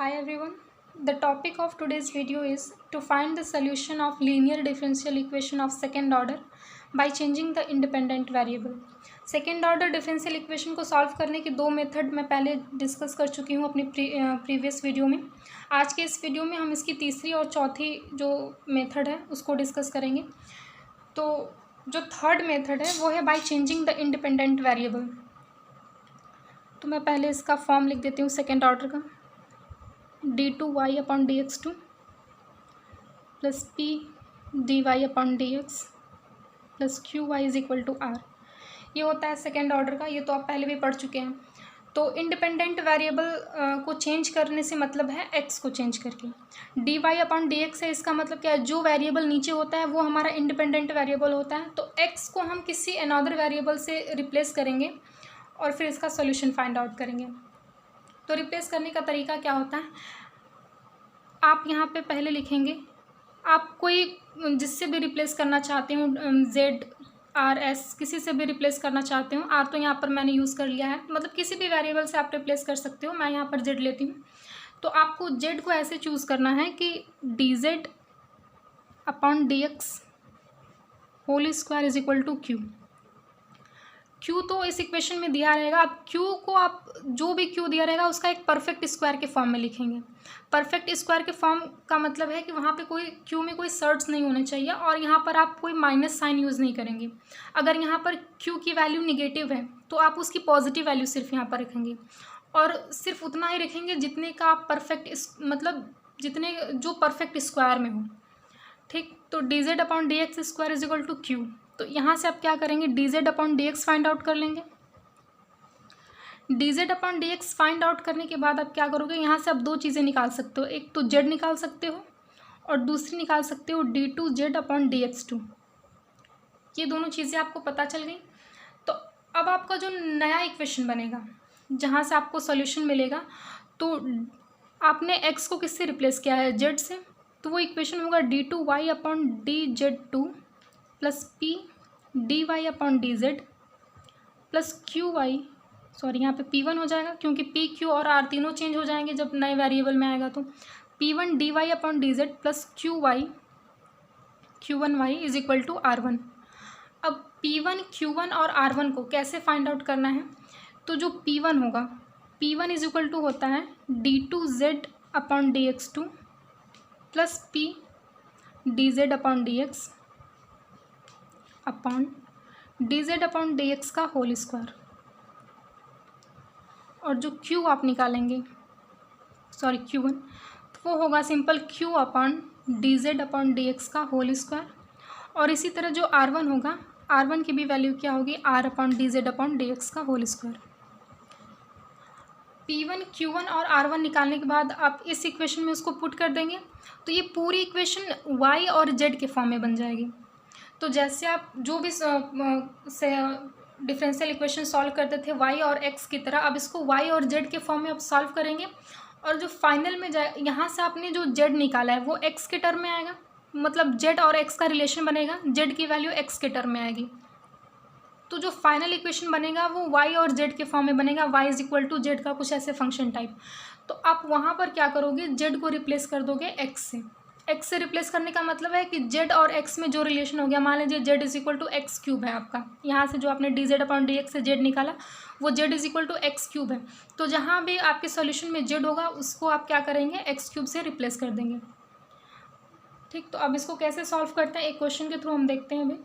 Hi everyone. The topic of today's video is to find the solution of linear differential equation of second order by changing the independent variable. Second order differential equation को solve करने के दो method मैं पहले discuss कर चुकी हूँ अपनी प्रीवियस वीडियो में। आज के इस वीडियो में हम इसकी तीसरी और चौथी जो मेथड है उसको डिस्कस करेंगे। तो जो थर्ड मेथड है वो है by changing the independent variable. तो मैं पहले इसका फॉर्म लिख देती हूँ सेकेंड ऑर्डर का, d2y upon dx2 plus p dy upon dx plus qy is equal to r। ये होता है सेकेंड ऑर्डर का, ये तो आप पहले भी पढ़ चुके हैं। तो इंडिपेंडेंट वेरिएबल को चेंज करने से मतलब है x को चेंज करके। dy अपॉन dx है, इसका मतलब क्या है, जो वेरिएबल नीचे होता है वो हमारा इंडिपेंडेंट वेरिएबल होता है। तो x को हम किसी अनदर वेरिएबल से रिप्लेस करेंगे और फिर इसका सोल्यूशन फाइंड आउट करेंगे। तो रिप्लेस करने का तरीका क्या होता है, आप यहाँ पे पहले लिखेंगे, आप कोई जिससे भी रिप्लेस करना चाहते हो, जेड आर एस किसी से भी रिप्लेस करना चाहते हो। आर तो यहाँ पर मैंने यूज़ कर लिया है, मतलब किसी भी वेरिएबल से आप रिप्लेस कर सकते हो। मैं यहाँ पर जेड लेती हूँ। तो आपको जेड को ऐसे चूज़ करना है कि d Z upon D x whole square is equal to q. Q तो इस इक्वेशन में दिया रहेगा। अब क्यू को आप जो भी क्यू दिया रहेगा उसका एक परफेक्ट स्क्वायर के फॉर्म में लिखेंगे। परफेक्ट स्क्वायर के फॉर्म का मतलब है कि वहाँ पे कोई क्यू में कोई सर्ट्स नहीं होने चाहिए और यहाँ पर आप कोई माइनस साइन यूज़ नहीं करेंगे। अगर यहाँ पर क्यू की वैल्यू निगेटिव है तो आप उसकी पॉजिटिव वैल्यू सिर्फ यहाँ पर रखेंगे और सिर्फ उतना ही रखेंगे जितने का आप परफेक्ट मतलब जितने जो परफेक्ट स्क्वायर में हो। ठीक, तो D Z upon D x square is equal to q. तो यहाँ से आप क्या करेंगे, d Z upon D x find out कर लेंगे। D Z upon D x find out करने के बाद आप क्या करोगे, यहाँ से आप दो चीज़ें निकाल सकते हो, एक तो जेड निकाल सकते हो और दूसरी निकाल सकते हो d two z upon D x two. ये दोनों चीज़ें आपको पता चल गई। तो अब आपका जो नया इक्वेशन बनेगा जहाँ से आपको सॉल्यूशन मिलेगा, तो आपने एक्स को किससे रिप्लेस किया है, जेड से। तो वो इक्वेशन होगा d two y upon D z two plus p d y upon D z plus q y, sorry यहाँ पे पी वन हो जाएगा क्योंकि पी क्यू और आर तीनों चेंज हो जाएंगे जब नए वेरिएबल में आएगा। तो p one d y upon D z plus q one y is equal to r one. अब पी वन क्यू वन और आर वन को कैसे फाइंड आउट करना है, तो जो पी वन होगा, p one is equal to होता है d two z upon D x two plus p d Z upon D x upon D Z upon D x का होल स्क्वायर। और जो क्यू आप निकालेंगे, सॉरी क्यू वन, तो वो होगा simple Q upon D Z upon D x का whole square. और इसी तरह जो आर वन होगा, आर वन की भी वैल्यू क्या होगी, R upon D Z upon D x का whole square. P one Q one और आर वन निकालने के बाद आप इस इक्वेशन में उसको पुट कर देंगे तो ये पूरी इक्वेशन वाई और जेड के फॉर्म में बन जाएगी। तो जैसे आप जो भी डिफरेंशियल इक्वेशन सॉल्व करते थे वाई और एक्स की तरह, अब इसको वाई और जेड के फॉर्म में आप सॉल्व करेंगे और जो फाइनल में जाए, यहाँ से आपने जो जेड निकाला है वो एक्स के टर्म में आएगा, मतलब जेड और एक्स का रिलेशन बनेगा, जेड की वैल्यू एक्स के टर्म में आएगी। तो जो फाइनल इक्वेशन बनेगा वो वाई और जेड के फॉर्म में बनेगा, y is equal to z का कुछ ऐसे फंक्शन टाइप। तो आप वहाँ पर क्या करोगे, जेड को रिप्लेस कर दोगे एक्स से। एक्स से रिप्लेस करने का मतलब है कि जेड और एक्स में जो रिलेशन हो गया, मान लीजिए Z is equal to X cube है आपका, यहाँ से जो आपने D Z upon D X से जेड निकाला वो Z is equal to X cube है। तो जहाँ भी आपके सॉल्यूशन में जेड होगा उसको आप क्या करेंगे, एक्स क्यूब से रिप्लेस कर देंगे। ठीक, तो अब इसको कैसे सॉल्व करते हैं एक क्वेश्चन के थ्रू हम देखते हैं। अभी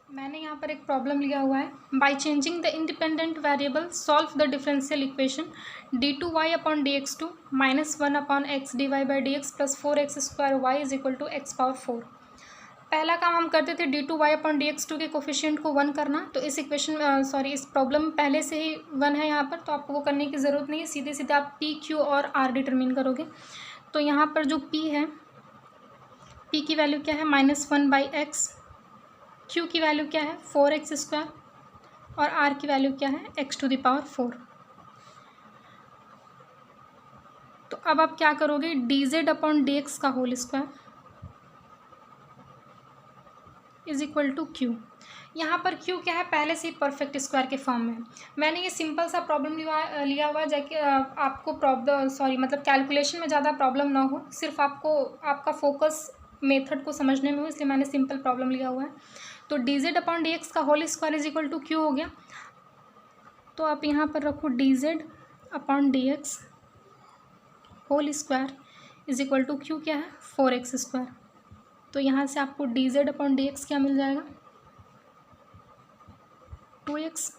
मैंने यहाँ पर एक प्रॉब्लम लिया हुआ है, by changing the independent variable solve the differential equation d two y upon D x two minus one upon x d y by d x plus four x square y is equal to x power four. पहला काम हम करते थे d two y upon D x two के coefficient को one करना। तो इस इक्वेशन इस प्रॉब्लम में पहले से ही वन है यहाँ पर, तो आपको वो करने की ज़रूरत नहीं है, सीधे सीधे आप पी क्यू और आर डिटरमिन करोगे। तो यहाँ पर जो पी है, पी की वैल्यू क्या है, minus one by X, Q की वैल्यू क्या है, फोर एक्स स्क्वायर, और आर की वैल्यू क्या है, X to the power four. तो अब आप क्या करोगे, D Z upon D x का whole square is equal to Q. यहाँ पर क्यू क्या है, पहले से ही परफेक्ट स्क्वायर के फॉर्म में है। मैंने ये सिंपल सा प्रॉब्लम लिया हुआ है जाके आपको मतलब कैलकुलेशन में ज़्यादा प्रॉब्लम ना हो, सिर्फ आपको आपका फोकस मेथड को समझने में हो, इसलिए मैंने सिंपल प्रॉब्लम लिया हुआ है। तो D Z upon D x का whole square is equal to Q हो गया। तो आप यहाँ पर रखो D Z upon D x whole square is equal to Q क्या है, 4x स्क्वायर। तो यहाँ से आपको D Z upon D X क्या मिल जाएगा, 2x।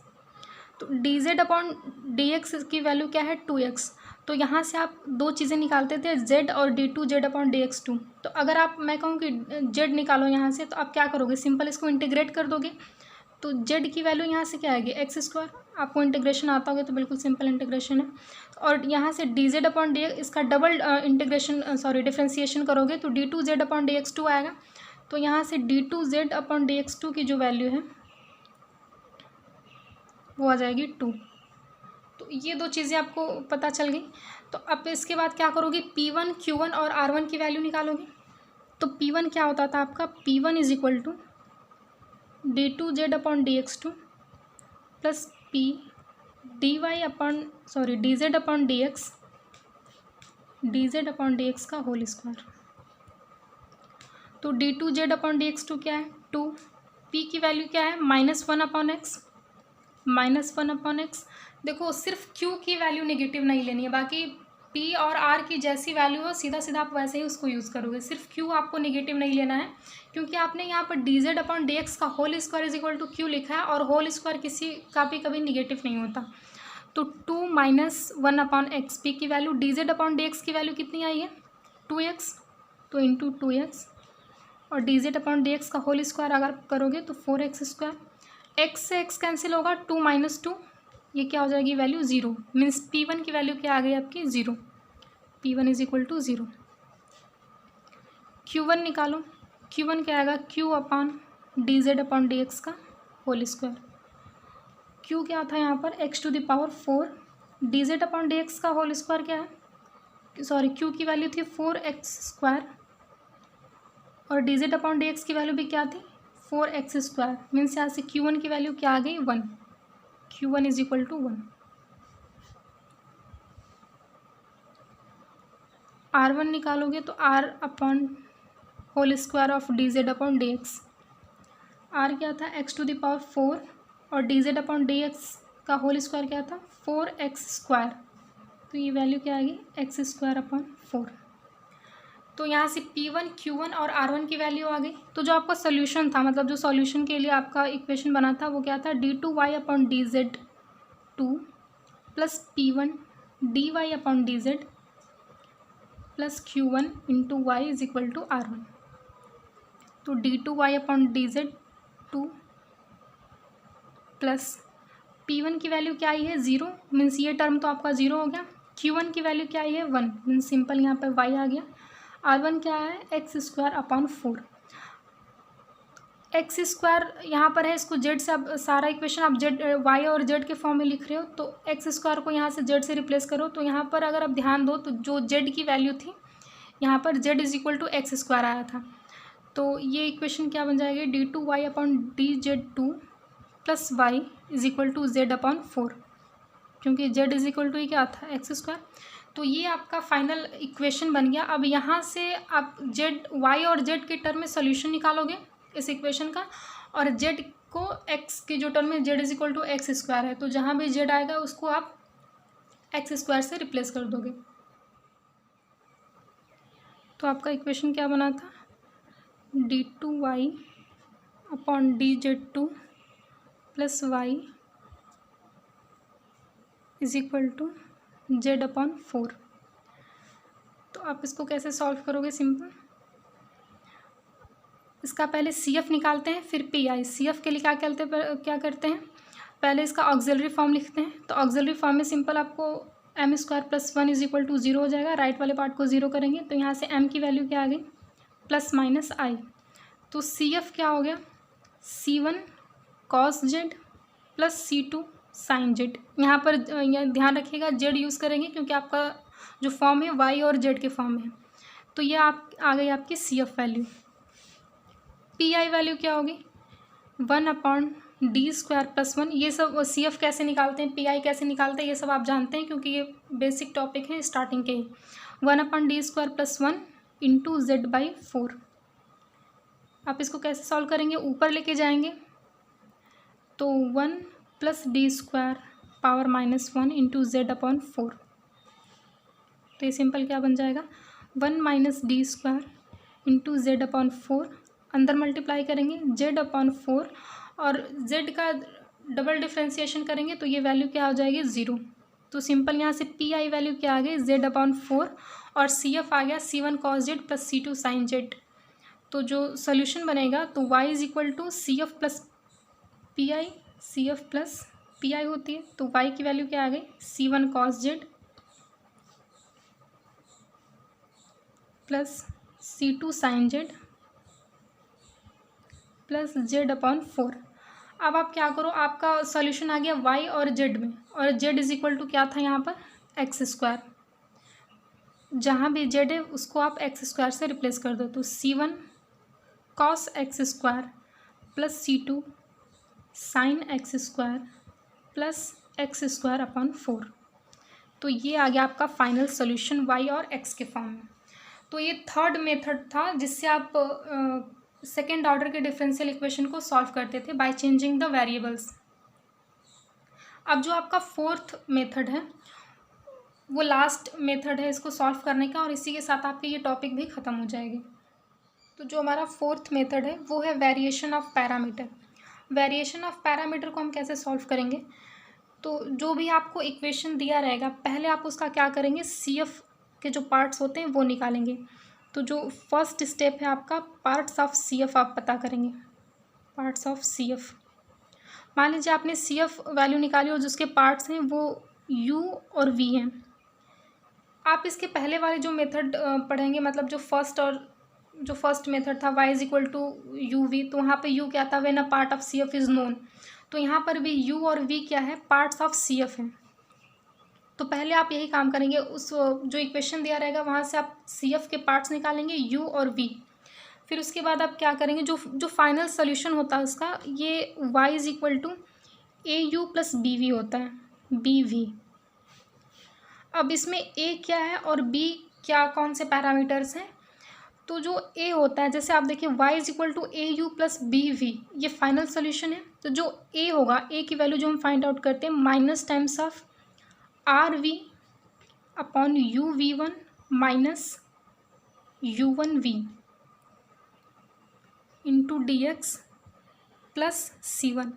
तो D Z upon D X की वैल्यू क्या है, 2x। तो यहाँ से आप दो चीज़ें निकालते थे, z और d2 z upon D x 2। तो अगर मैं कहूँ कि z निकालो यहाँ से, तो आप क्या करोगे, सिंपल इसको इंटीग्रेट कर दोगे। तो z की वैल्यू यहाँ से क्या आएगी, एक्स स्क्वायर। आपको इंटीग्रेशन आता होगा तो बिल्कुल सिंपल इंटीग्रेशन है। और यहाँ से डी जेड अपॉन डी इसका डबल डिफ्रेंसिएशन करोगे तो d2 z upon D x 2 आएगा। तो यहाँ से d2 z upon D x 2 की जो वैल्यू है वो आ जाएगी 2। तो ये दो चीज़ें आपको पता चल गई। तो अब इसके बाद क्या करोगे, P1 Q1 और R1 की वैल्यू निकालोगे। तो P1 क्या होता था आपका, P1 is equal to d2 z upon D x 2 plus d Z upon D x का होल स्क्वायर। तो d2 z upon D x 2 क्या है, 2। P की वैल्यू क्या है, -1 अपॉन एक्स। देखो सिर्फ Q की वैल्यू नेगेटिव नहीं लेनी है, बाकी P और R की जैसी वैल्यू हो सीधा सीधा आप वैसे ही उसको यूज़ करोगे। सिर्फ Q आपको नेगेटिव नहीं लेना है, क्योंकि आपने यहाँ पर D Z upon D x का whole square is equal to Q लिखा है, और होल स्क्वायर किसी का भी कभी निगेटिव नहीं होता। तो 2 - 1 अपॉन एक्स, P की value, D Z upon D X की वैल्यू कितनी आई है, 2x। तो इंटू 2x, और d Z upon D x का होल स्क्वायर अगर करोगे तो 4x स्क्वायर। एक्स से एक्स कैंसिल होगा, 2 - 2, ये क्या हो जाएगी वैल्यू 0। मीन्स P1 की वैल्यू क्या आ गई आपकी, 0। P1 is equal to 0। Q1 निकालो, Q1 क्या आएगा, Q upon D Z upon D x का होल स्क्वायर। Q क्या था यहाँ पर, x⁴। D Z upon D x का होल स्क्वायर क्या है, Q की वैल्यू थी 4x स्क्वायर, और d Z upon D X की वैल्यू भी क्या थी, 4x स्क्वायर। मीन्स यहाँ से Q1 की वैल्यू क्या आ गई, 1। Q1 is equal to 1। R1 निकालोगे तो R upon whole square of d Z upon D x. R क्या था, x⁴, और d Z upon D x का होल स्क्वायर क्या था, 4x स्क्वायर। तो ये वैल्यू क्या आएगी, x स्क्वायर अपॉन 4। तो यहाँ से P1 Q1 और R1 की वैल्यू आ गई। तो जो आपका सोल्यूशन था, मतलब जो सॉल्यूशन के लिए आपका इक्वेशन बना था, वो क्या था, d2y upon D z 2 plus P1 dy upon D z plus Q1 into y is equal to R1। तो d2y upon D z 2 plus P1 की वैल्यू क्या आई है, 0। मीन्स ये टर्म तो आपका 0 हो गया। Q1 की वैल्यू क्या आई है, 1। मीन्स सिंपल यहाँ पर y आ गया। R1 क्या है, x square upon 4। X square यहाँ पर है, इसको जेड से, अब सारा इक्वेशन आप जेड वाई और जेड के फॉर्म में लिख रहे हो, तो एक्स स्क्वायर को यहाँ से जेड से रिप्लेस करो। तो यहाँ पर अगर आप ध्यान दो तो जो जेड की वैल्यू थी, यहाँ पर z is equal to x square आया था। तो ये इक्वेशन क्या बन जाएगी, d2y upon D z 2 plus y is equal to z upon 4, क्योंकि जेड इज इक्वल टू ही क्या था, एक्स स्क्वायर। तो ये आपका फाइनल इक्वेशन बन गया। अब यहाँ से आप जेड वाई और जेड के टर्म में सोल्यूशन निकालोगे इस इक्वेशन का, और जेड को एक्स के जो टर्म में z is equal to x square है, तो जहाँ भी जेड आएगा उसको आप एक्स स्क्वायर से रिप्लेस कर दोगे। तो आपका इक्वेशन क्या बना था, d2y upon D z 2 plus y is equal to z upon 4। तो आप इसको कैसे सॉल्व करोगे, सिंपल, इसका पहले CF निकालते हैं, फिर PI। CF के लिए क्या करते हैं, पहले इसका ऑक्सिलरी फॉर्म लिखते हैं। तो ऑक्सिलरी फॉर्म में सिंपल आपको m square plus 1 is equal to 0 हो जाएगा। राइट वाले पार्ट को 0 करेंगे, तो यहाँ से m की वैल्यू क्या आ गई, प्लस माइनस i। तो CF क्या हो गया, C1 cos z plus C2 sin z। यहाँ पर ध्यान रखिएगा z यूज़ करेंगे, क्योंकि आपका जो फॉर्म है y और z के फॉर्म में है। तो ये आ गई आपकी CF value. P I value क्या होगी 1/d² + 1। ये सब सी एफ कैसे निकालते हैं, पी आई कैसे निकालते हैं, ये सब आप जानते हैं क्योंकि ये बेसिक टॉपिक है स्टार्टिंग के ही। 1/d² + 1 × z/4। आप इसको कैसे सॉल्व करेंगे, ऊपर लेके जाएंगे तो 1 + d² पावर -1 × z/4। तो ये सिंपल क्या बन जाएगा 1 - d² × z/4। अंदर मल्टीप्लाई करेंगे z/4 और z का डबल डिफ्रेंशिएशन करेंगे तो ये वैल्यू क्या हो जाएगी 0। तो सिंपल यहाँ से पी आई वैल्यू क्या आ गई z/4 और सी एफ आ गया c1 cos z + c2 sin z। तो जो सोल्यूशन बनेगा तो y = CF + PI, CF + PI होती है तो y की वैल्यू क्या आ गई c1 cos z + c2 sin z + z/4। अब आप क्या करो, आपका सॉल्यूशन आ गया y और z में, और z = क्या था यहाँ पर x²। जहाँ भी z है उसको आप x² से रिप्लेस कर दो तो c1 cos x² + c2 sin x² + x²/4। तो ये आ गया आपका फाइनल सॉल्यूशन y और x के फॉर्म में। तो ये थर्ड मेथड था जिससे आप सेकेंड ऑर्डर के डिफरेंशियल इक्वेशन को सॉल्व करते थे बाय चेंजिंग द वेरिएबल्स। अब जो आपका फोर्थ मेथड है वो लास्ट मेथड है इसको सॉल्व करने का, और इसी के साथ आपके ये टॉपिक भी ख़त्म हो जाएगी। तो जो हमारा फोर्थ मेथड है वो है variation of parameter. Variation of parameter को हम कैसे सॉल्व करेंगे, तो जो भी आपको इक्वेशन दिया रहेगा पहले आप उसका क्या करेंगे सी एफ के जो पार्ट्स होते हैं वो निकालेंगे। तो जो फर्स्ट स्टेप है आपका पार्ट्स ऑफ सी एफ आप पता करेंगे। पार्ट्स ऑफ सी एफ, मान लीजिए आपने सी एफ वैल्यू निकाली और जिसके पार्ट्स हैं वो यू और वी हैं। आप इसके पहले वाले जो मेथड पढ़ेंगे, मतलब जो फर्स्ट मेथड था y = uv, तो वहाँ पे u क्या था when a part of C F is known. तो यहाँ पर भी u और v क्या है पार्ट्स ऑफ सी एफ हैं। तो पहले आप यही काम करेंगे, उस जो इक्वेशन दिया रहेगा वहाँ से आप सी एफ के पार्ट्स निकालेंगे u और v। फिर उसके बाद आप क्या करेंगे, जो फाइनल सोल्यूशन होता है उसका ये y = au + bv होता है, bv। अब इसमें a क्या है और b क्या कौन से पैरामीटर्स हैं, तो जो a होता है जैसे आप देखिए y = au + bv ये फाइनल सोल्यूशन है। तो जो a होगा, a की वैल्यू जो हम फाइंड आउट करते हैं -times rv upon uv1 - u1v × dx + c1।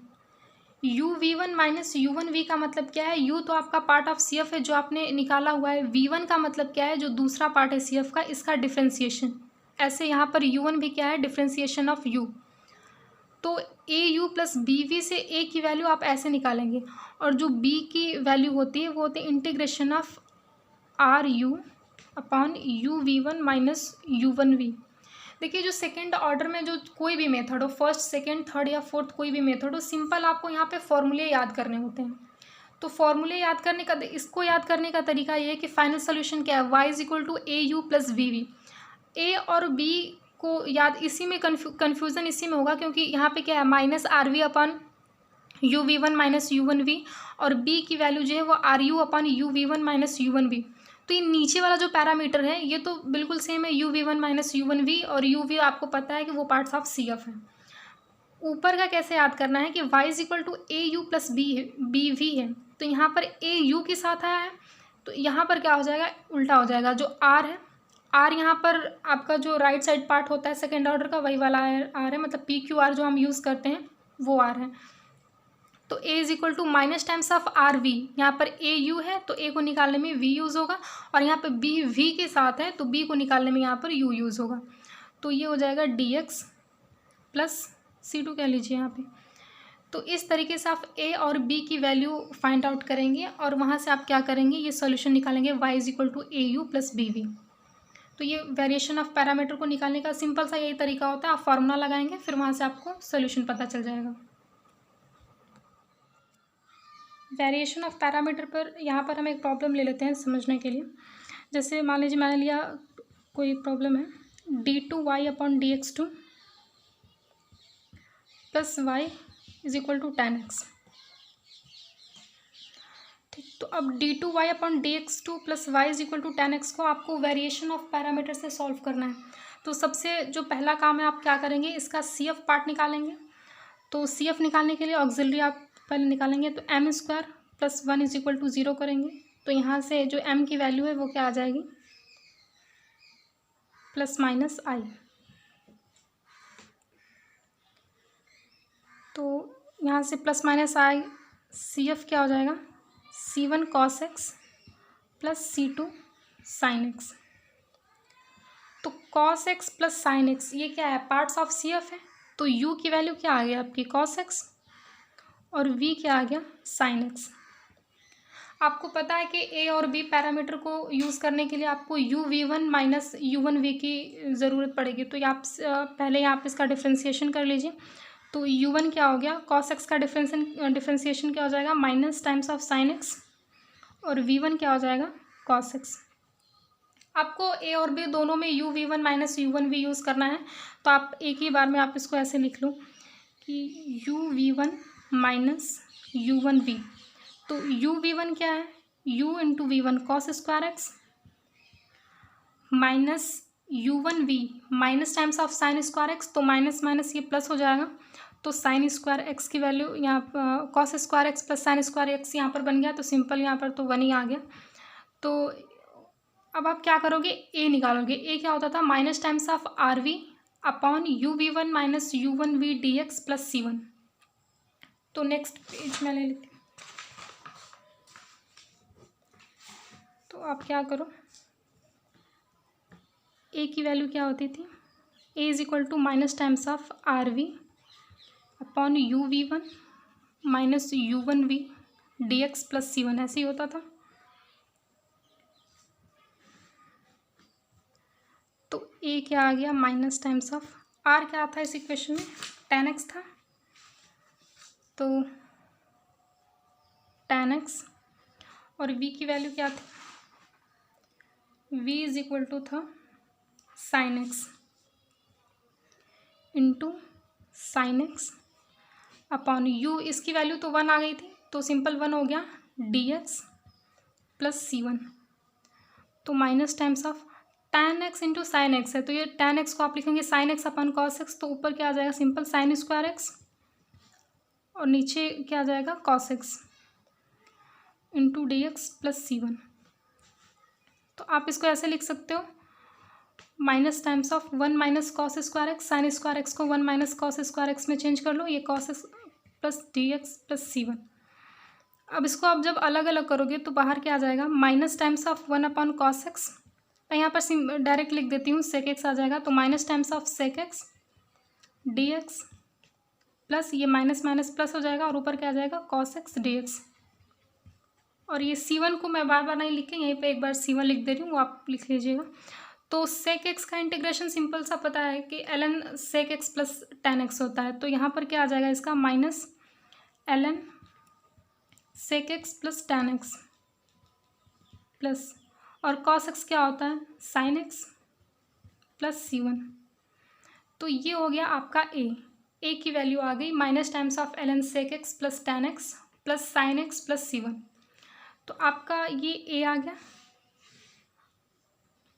uv1 - u1v का मतलब क्या है, u तो आपका पार्ट ऑफ सी एफ है जो आपने निकाला हुआ है, v1 का मतलब क्या है जो दूसरा पार्ट है सी एफ का, इसका डिफ्रेंशिएशन। ऐसे यहाँ पर u1 भी क्या है डिफ्रेंशिएशन ऑफ u। तो au + bv से a की वैल्यू आप ऐसे निकालेंगे, और जो b की वैल्यू होती है वो होती है integration of ru upon uv1 - u1v। देखिए जो सेकेंड ऑर्डर में जो कोई भी मेथड हो, फर्स्ट सेकेंड थर्ड या फोर्थ कोई भी मेथड हो, सिंपल आपको यहाँ पे फॉर्मूले याद करने होते हैं। तो फॉर्मूले याद करने का, इसको याद करने का तरीका ये है कि फाइनल सोल्यूशन क्या है y = au + bv। a और b को याद इसी में कन्फ्यूज़न इसी में होगा क्योंकि यहाँ पे क्या है -rv अपॉन uv1 - u1v, और b की वैल्यू जो है वो ru अपॉन uv1 - u1v। तो ये नीचे वाला जो पैरामीटर है ये तो बिल्कुल सेम है uv1 - u1v, और uv आपको पता है कि वो पार्ट्स ऑफ सी एफ है। ऊपर का कैसे याद करना है कि y = au + bv है, तो यहाँ पर a u के साथ आया है तो यहाँ पर क्या हो जाएगा उल्टा हो जाएगा। जो r है, r यहाँ पर आपका जो राइट साइड पार्ट होता है सेकेंड ऑर्डर का वही वाला r है, मतलब PQR जो हम यूज़ करते हैं वो r है। तो a = टाइम्स ऑफ rv, यहाँ पर a u है तो a को निकालने में v यूज़ होगा, और यहाँ पे b v के साथ है तो b को निकालने में यहाँ पर u यूज़ होगा। तो ये हो जाएगा dx + c2 कह लीजिए यहाँ पे। तो इस तरीके से आप a और b की वैल्यू फाइंड आउट करेंगे, और वहाँ से आप क्या करेंगे ये सोल्यूशन निकालेंगे y = au + bv। तो ये वेरिएशन ऑफ पैरामीटर को निकालने का सिंपल सा यही तरीका होता है। आप फार्मूला लगाएंगे फिर वहाँ से आपको सोल्यूशन पता चल जाएगा। वेरिएशन ऑफ पैरामीटर पर यहाँ पर हम एक प्रॉब्लम ले लेते हैं समझने के लिए। जैसे मान लीजिए मैंने लिया कोई प्रॉब्लम है d2y/dx2 plus y is equal to tan x। ठीक, तो अब d2y upon dx2 plus y is equal to tan x को आपको वेरिएशन ऑफ पैरामीटर से सॉल्व करना है। तो सबसे जो पहला काम है, आप क्या करेंगे, इसका CF पार्ट निकालेंगे। तो CF निकालने के लिए ऑक्सिलरी आप पहले निकालेंगे, तो m square plus 1 is equal to 0 करेंगे। तो यहाँ से जो m की वैल्यू है वो क्या आ जाएगी, प्लस माइनस आई। तो यहाँ से प्लस माइनस आई, CF क्या हो जाएगा, C1 cos x plus C2 sin x। तो cos x plus sin x ये क्या है, पार्ट्स ऑफ CF है। तो u की वैल्यू क्या आ गया आपकी, cos x, और v क्या आ गया, sin x। आपको पता है कि a और b पैरामीटर को यूज़ करने के लिए आपको uv1 माइनस u1v की ज़रूरत पड़ेगी। तो आप पहले आप इसका डिफ्रेंसिएशन कर लीजिए। तो u1 क्या हो गया, cos x का डिफ्रेंसिएशन क्या हो जाएगा, minus times of sin x, और v1 क्या हो जाएगा, cos x। आपको a और b दोनों में uv1 माइनस u1v यूज़ करना है। तो आप एक ही बार में आप इसको ऐसे लिख लो कि uv1 माइनस u1v। तो uv1 क्या है, u into v1 cos square x minus u1v minus times of sine square x। तो माइनस माइनस ये प्लस हो जाएगा। तो साइन स्क्वायर x की वैल्यू यहाँ cos square x plus sine square x यहाँ पर बन गया। तो सिंपल यहाँ पर तो 1 ही आ गया। तो अब आप क्या करोगे, a निकालोगे। a क्या होता था, minus times of rv upon uv1 minus u1v dx plus c1। तो नेक्स्ट पेज में ले लेते हैं। तो आप क्या करो, a की वैल्यू क्या होती थी, a is equal to minus times of rv upon uv1 minus u1v dx plus c1, ऐसे ही होता था। तो a क्या आ गया, माइनस टाइम्स ऑफ r क्या था इस इक्वेशन में, tan x था। तो tan x, और v की वैल्यू क्या थी, v इज इक्वल टू था sin x into sine x upon u, इसकी वैल्यू तो 1 आ गई थी। तो सिंपल 1 हो गया dx प्लस c1। तो minus times of tan x into sine x है। तो ये tan x को आप लिखेंगे sin x अपन cos x। तो ऊपर क्या आ जाएगा, सिंपल साइन स्क्वायर x, और नीचे क्या आ जाएगा, cos x into dx plus c1। तो आप इसको ऐसे लिख सकते हो, minus times of 1 minus cos square x, sine square x को 1 माइनस कॉस स्क्वायर एक्स में चेंज कर लो, ये cos x plus dx plus c1। अब इसको आप जब अलग अलग करोगे तो बाहर क्या आ जाएगा, minus times of 1 upon cos x. मैं यहाँ पर डायरेक्ट लिख देती हूँ, सेक एक्स आ जाएगा। तो minus times of sec x dx plus ये माइनस माइनस प्लस हो जाएगा, और ऊपर क्या आ जाएगा, cos x dx। और ये c1 को मैं बार बार नहीं लिखे, यहीं पे एक बार c1 लिख दे रही हूँ, वो आप लिख लीजिएगा। तो सेक एक्स का इंटीग्रेशन सिंपल सा पता है कि ln sec x plus tan x होता है। तो यहाँ पर क्या आ जाएगा इसका, minus ln sec x plus tan x plus, और cos x क्या होता है, sin x प्लस c1। तो ये हो गया आपका a की वैल्यू आ गई minus times of ln sec x plus tan x plus sine x plus c1। तो आपका ये a आ गया।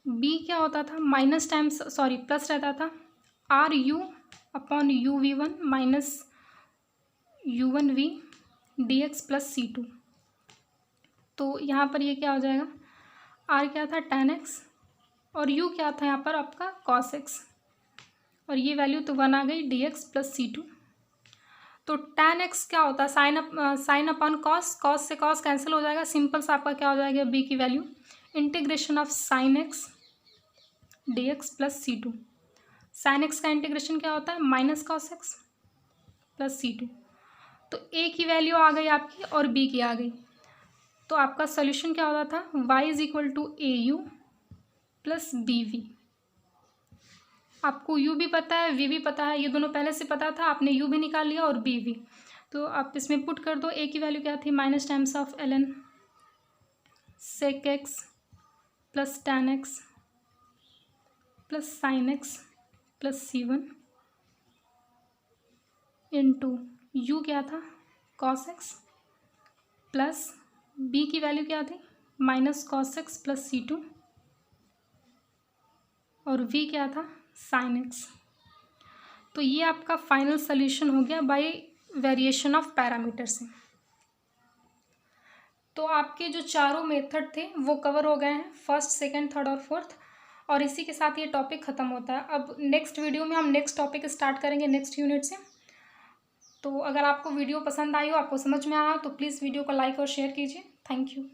b क्या होता था, माइनस टाइम्स सॉरी प्लस रहता था ru upon uv1 minus u1v dx plus c2। तो यहाँ पर ये क्या हो जाएगा, r क्या था, tan x, और u क्या था यहाँ पर आपका cos x, और ये वैल्यू तो 1 आ गई dx प्लस c2। तो tan x क्या होता है, साइन अपॉन कॉस, कॉस से कॉस कैंसिल हो जाएगा। सिंपल सा आपका क्या हो जाएगा, b की value integration of sine x dx plus c2। Sine x का इंटीग्रेशन क्या होता है, minus cos x plus c2। तो a की वैल्यू आ गई आपकी और b की आ गई। तो आपका सोल्यूशन क्या होता था, y is equal to au plus bv। आपको u भी पता है, v भी पता है, ये दोनों पहले से पता था, आपने u भी निकाल लिया और b भी। तो आप इसमें पुट कर दो। a की वैल्यू क्या थी, minus times of ln sec x plus tan x plus sine x plus c1 into u क्या था कॉस एक्स प्लस बी की वैल्यू क्या थी minus cos x plus C2 और v क्या था साइन एक्स। तो ये आपका फाइनल सोल्यूशन हो गया बाय वेरिएशन ऑफ पैरामीटर से। तो आपके जो चारों मेथड थे वो कवर हो गए हैं, फर्स्ट सेकंड थर्ड और फोर्थ, और इसी के साथ ये टॉपिक ख़त्म होता है। अब नेक्स्ट वीडियो में हम नेक्स्ट टॉपिक स्टार्ट करेंगे नेक्स्ट यूनिट से। तो अगर आपको वीडियो पसंद आई हो, आपको समझ में आया हो, तो प्लीज़ वीडियो को लाइक और शेयर कीजिए। Thank you.